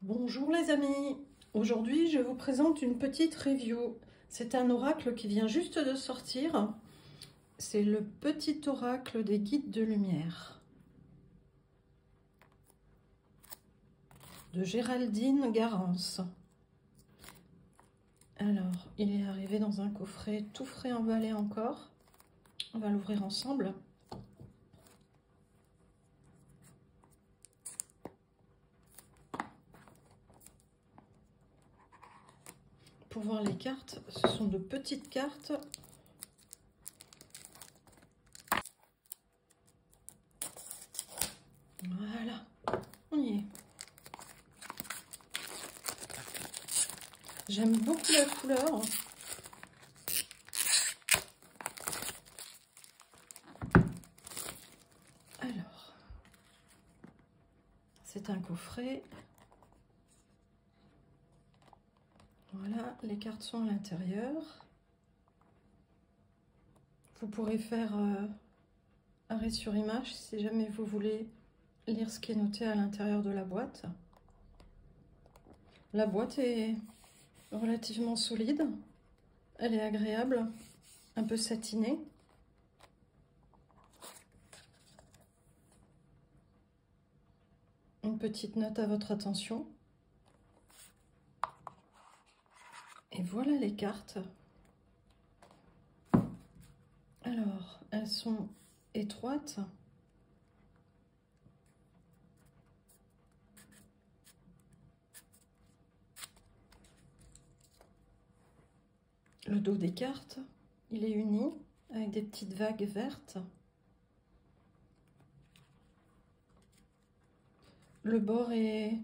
Bonjour les amis, aujourd'hui je vous présente une petite review. C'est un oracle qui vient juste de sortir. C'est le petit oracle des guides de lumière de Géraldine Garance. Alors, il est arrivé dans un coffret tout frais emballé encore. On va l'ouvrir ensemble. Pour voir les cartes, ce sont de petites cartes. Voilà, on y est. J'aime beaucoup la couleur. Alors, c'est un coffret. Voilà, les cartes sont à l'intérieur. Vous pourrez faire arrêt sur image si jamais vous voulez lire ce qui est noté à l'intérieur de la boîte. La boîte est relativement solide. Elle est agréable, un peu satinée. Une petite note à votre attention. Et voilà les cartes. Alors, elles sont étroites. Le dos des cartes, il est uni avec des petites vagues vertes. Le bord est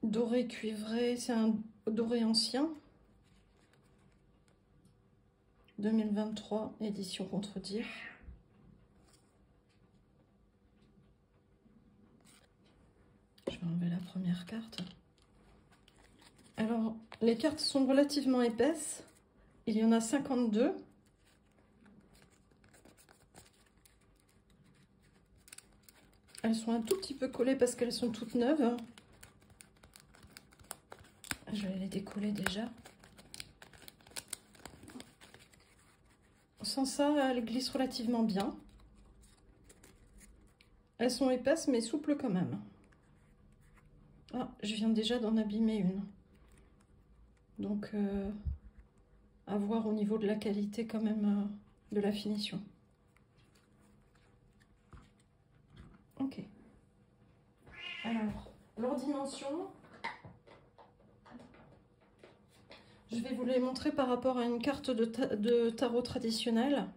doré cuivré, c'est un doré ancien. 2023, édition Contredire. Je vais enlever la première carte. Alors, les cartes sont relativement épaisses. Il y en a 52. Elles sont un tout petit peu collées parce qu'elles sont toutes neuves. Je vais les décoller déjà. Sans ça, elles glissent relativement bien. Elles sont épaisses mais souples quand même. Ah, je viens déjà d'en abîmer une. Donc, à voir au niveau de la qualité quand même de la finition. Ok. Alors, leurs dimensions, je vais vous les montrer par rapport à une carte de tarot traditionnelle.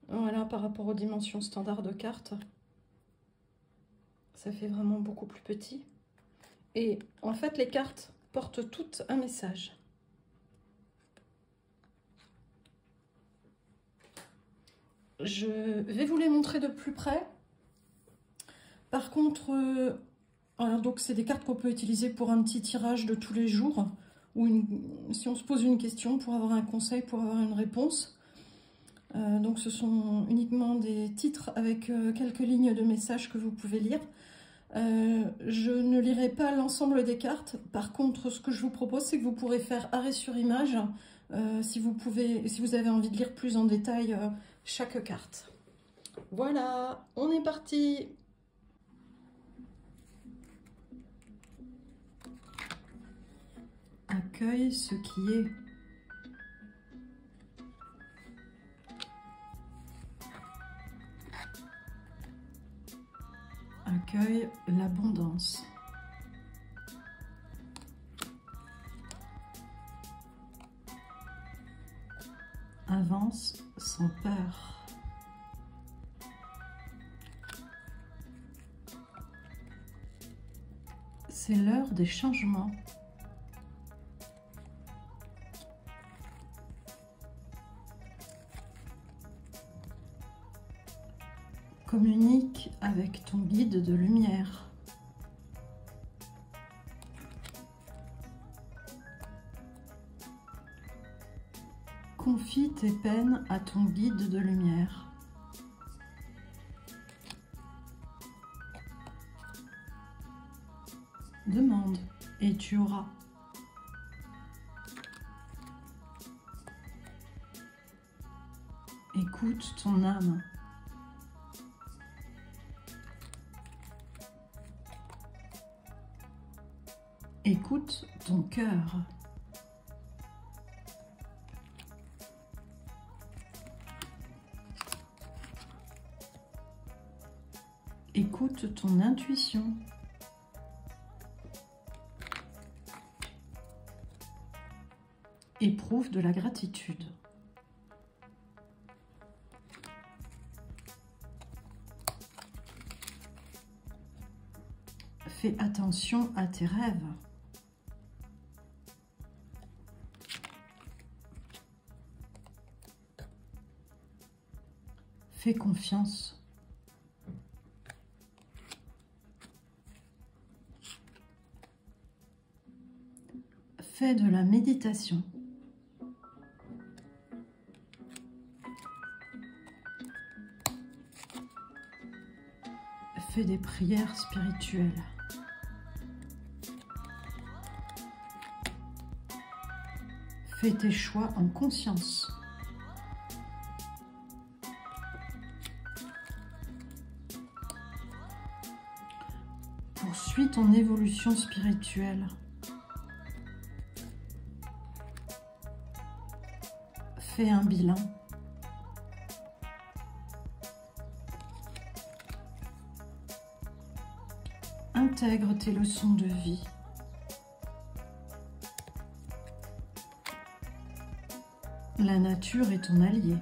Voilà, par rapport aux dimensions standards de cartes. Ça fait vraiment beaucoup plus petit. Et en fait, les cartes portent toutes un message. Je vais vous les montrer de plus près. Par contre, alors donc c'est des cartes qu'on peut utiliser pour un petit tirage de tous les jours, ou si on se pose une question, pour avoir un conseil, pour avoir une réponse. Donc ce sont uniquement des titres avec quelques lignes de messages que vous pouvez lire. Je ne lirai pas l'ensemble des cartes. Par contre, ce que je vous propose, c'est que vous pourrez faire arrêt sur image si vous avez envie de lire plus en détail chaque carte. Voilà, on est parti. Accueille ce qui est. Accueille l'abondance. Avance sans peur. C'est l'heure des changements. Communique avec ton guide de lumière. Confie tes peines à ton guide de lumière. Demande et tu auras. Écoute ton âme. Écoute ton cœur. Écoute ton intuition. Éprouve de la gratitude. Fais attention à tes rêves. Fais confiance. Fais de la méditation. Fais des prières spirituelles. Fais tes choix en conscience. Poursuis ton évolution spirituelle. Fais un bilan. Intègre tes leçons de vie. La nature est ton allié.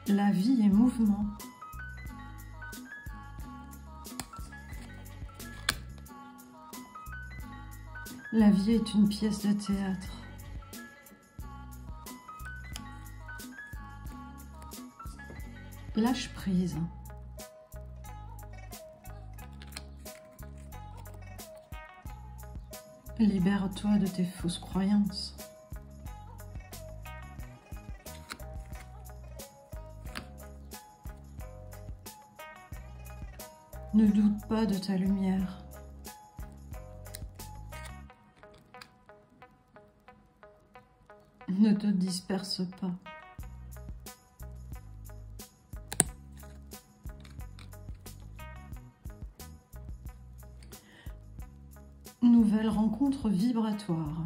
La vie est mouvement. La vie est une pièce de théâtre. Lâche prise. Libère-toi de tes fausses croyances. Ne doute pas de ta lumière. Ne te disperse pas. Nouvelle rencontre vibratoire.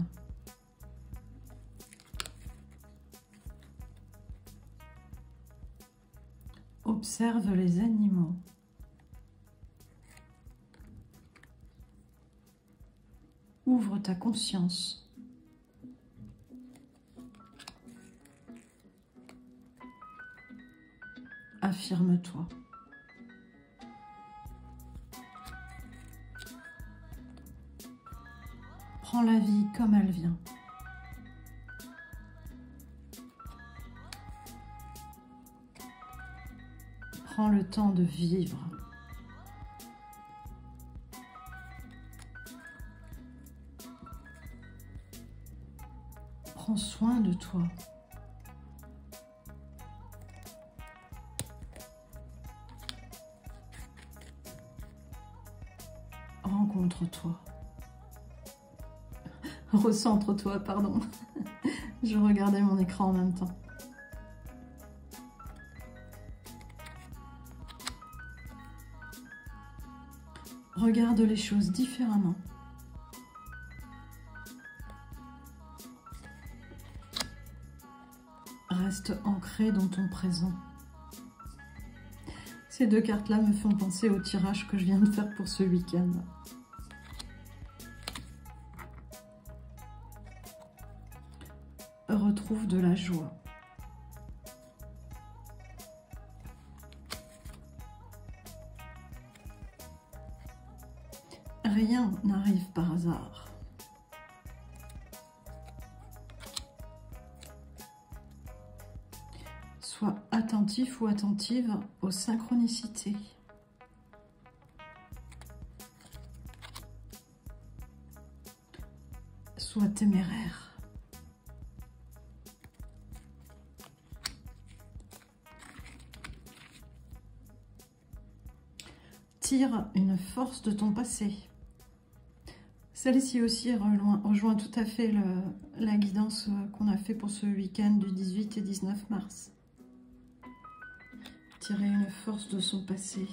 Observe les animaux. Ouvre ta conscience. Affirme-toi. Prends la vie comme elle vient. Prends le temps de vivre. Prends soin de toi. Rencontre-toi. Recentre-toi, pardon. Je regardais mon écran en même temps. Regarde les choses différemment. Reste ancré dans ton présent. Ces deux cartes-là me font penser au tirage que je viens de faire pour ce week-end. Retrouve de la joie. Rien n'arrive par hasard. Sois attentif ou attentive aux synchronicités. Sois téméraire. tire une force de ton passé. Celle-ci aussi rejoint tout à fait la guidance qu'on a fait pour ce week-end du 18 et 19 mars. Tirer une force de son passé.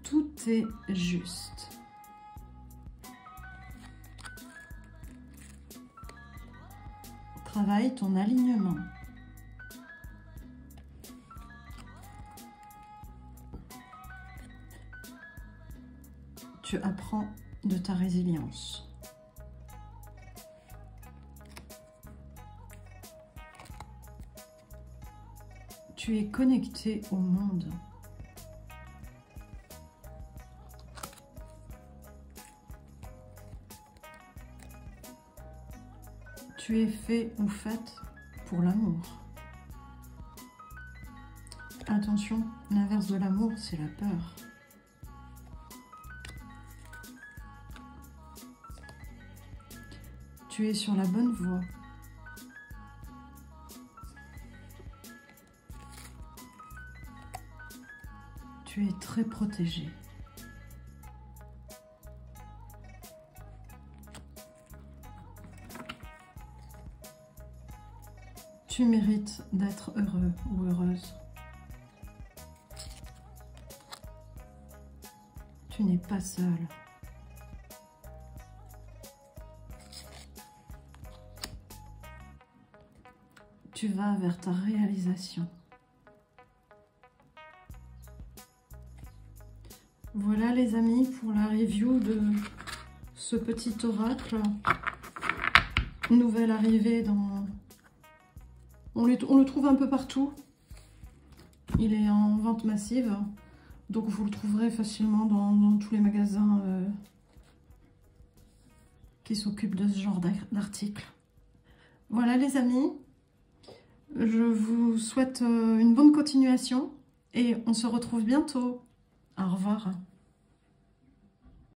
Tout est juste. Travaille ton alignement. Tu apprends de ta résilience. Tu es connecté au monde. Tu es fait ou faite pour l'amour. Attention, l'inverse de l'amour, c'est la peur. Tu es sur la bonne voie. Tu es très protégé. Tu mérites d'être heureux ou heureuse. Tu n'es pas seul. Tu vas vers ta réalisation. Voilà les amis pour la review de ce petit oracle. Nouvelle arrivée dans... On le trouve un peu partout. Il est en vente massive. Donc vous le trouverez facilement dans tous les magasins qui s'occupent de ce genre d'articles. Voilà les amis. Je vous souhaite une bonne continuation et on se retrouve bientôt. Au revoir.